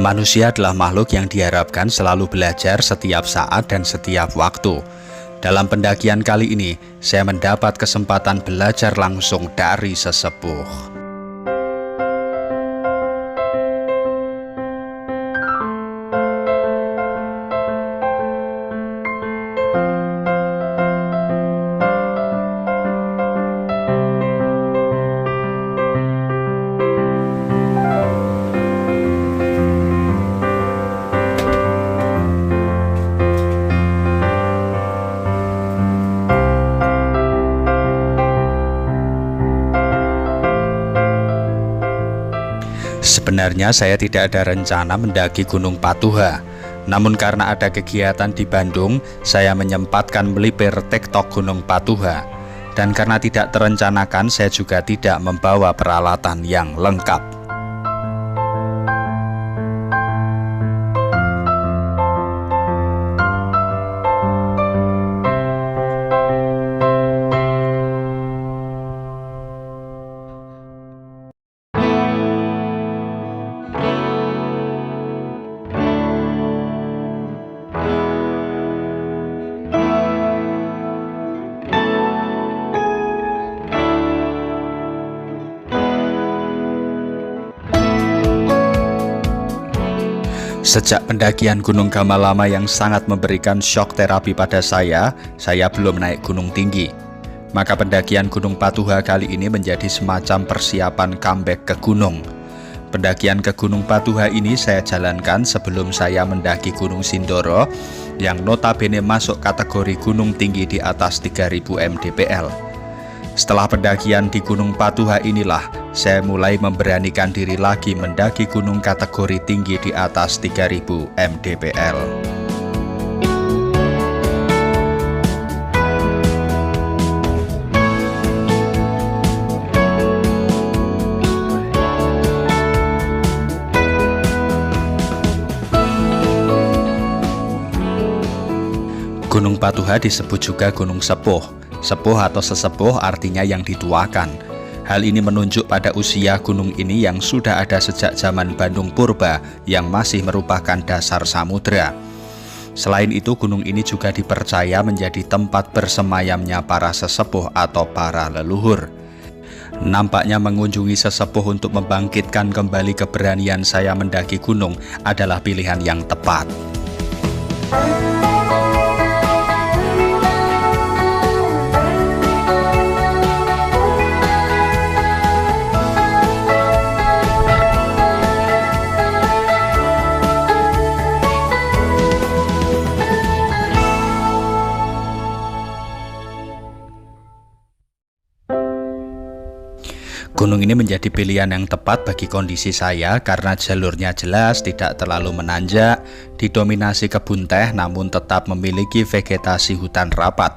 Manusia adalah makhluk yang diharapkan selalu belajar setiap saat dan setiap waktu. Dalam pendakian kali ini, saya mendapat kesempatan belajar langsung dari sesepuh. Sebenarnya saya tidak ada rencana mendaki Gunung Patuha. Namun karena ada kegiatan di Bandung, saya menyempatkan melipir TikTok Gunung Patuha. Dan karena tidak terencanakan, saya juga tidak membawa peralatan yang lengkap. Sejak pendakian Gunung Gamalama yang sangat memberikan shock terapi pada saya belum naik gunung tinggi. Maka pendakian Gunung Patuha kali ini menjadi semacam persiapan comeback ke gunung. Pendakian ke Gunung Patuha ini saya jalankan sebelum saya mendaki Gunung Sindoro yang notabene masuk kategori gunung tinggi di atas 3000 mdpl. Setelah pendakian di Gunung Patuha inilah saya mulai memberanikan diri lagi mendaki gunung kategori tinggi di atas 3000 mdpl. Gunung Patuha disebut juga Gunung Sepuh. Sepuh atau sesepuh artinya yang dituakan. Hal ini menunjuk pada usia gunung ini yang sudah ada sejak zaman Bandung Purba yang masih merupakan dasar samudera. Selain itu, gunung ini juga dipercaya menjadi tempat bersemayamnya para sesepuh atau para leluhur. Nampaknya mengunjungi sesepuh untuk membangkitkan kembali keberanian saya mendaki gunung adalah pilihan yang tepat. Gunung ini menjadi pilihan yang tepat bagi kondisi saya karena jalurnya jelas, tidak terlalu menanjak, didominasi kebun teh namun tetap memiliki vegetasi hutan rapat.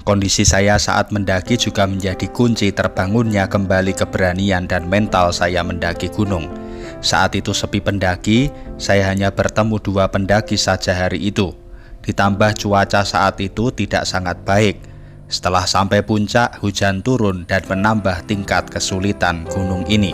Kondisi saya saat mendaki juga menjadi kunci terbangunnya kembali keberanian dan mental saya mendaki gunung. Saat itu sepi pendaki, saya hanya bertemu 2 pendaki saja hari itu. Ditambah cuaca saat itu tidak sangat baik. Setelah sampai puncak, hujan turun dan menambah tingkat kesulitan gunung ini.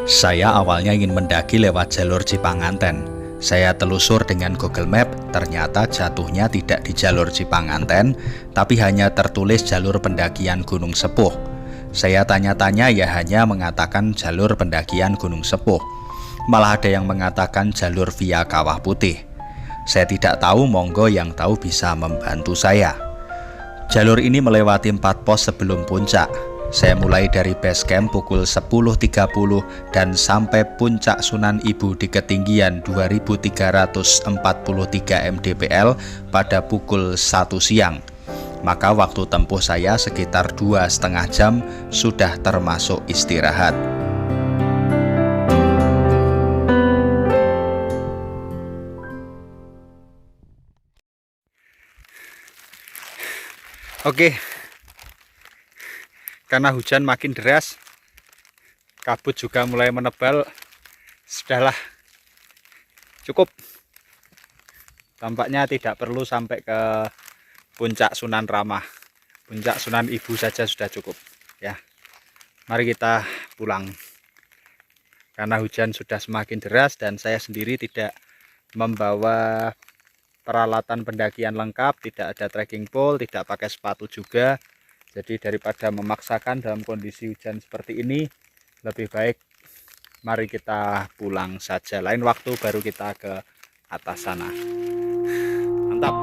Saya awalnya ingin mendaki lewat jalur Cipanganten. Saya telusur dengan Google Map, ternyata jatuhnya tidak di jalur Cipanganten, tapi hanya tertulis jalur pendakian Gunung Sepuh. Saya tanya-tanya, ya hanya mengatakan jalur pendakian Gunung Sepuh. Malah ada yang mengatakan jalur via Kawah Putih. Saya tidak tahu, monggo yang tahu bisa membantu saya. Jalur ini melewati 4 pos sebelum puncak. Saya mulai dari base camp pukul 10.30 dan sampai puncak Sunan Ibu di ketinggian 2343 mdpl pada pukul 1 siang. Maka waktu tempuh saya sekitar 2,5 jam, sudah termasuk istirahat. Oke, karena hujan makin deras, kabut juga mulai menebal, sudahlah, cukup. Tampaknya tidak perlu sampai ke puncak Sunan Ramah. Puncak Sunan Ibu saja sudah cukup ya. Mari kita pulang. Karena hujan sudah semakin deras dan saya sendiri tidak membawa peralatan pendakian lengkap, tidak ada trekking pole, tidak pakai sepatu juga. Jadi daripada memaksakan dalam kondisi hujan seperti ini, lebih baik mari kita pulang saja. Lain waktu baru kita ke atas sana. Mantap.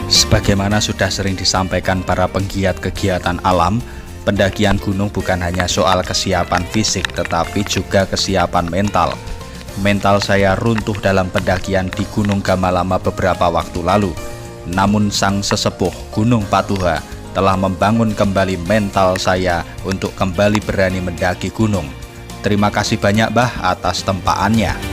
Sebagaimana sudah sering disampaikan para penggiat kegiatan alam, pendakian gunung bukan hanya soal kesiapan fisik tetapi juga kesiapan mental. Mental saya runtuh dalam pendakian di Gunung Gamalama beberapa waktu lalu. Namun sang sesepuh Gunung Patuha telah membangun kembali mental saya untuk kembali berani mendaki gunung. Terima kasih banyak Mbah atas tempaannya.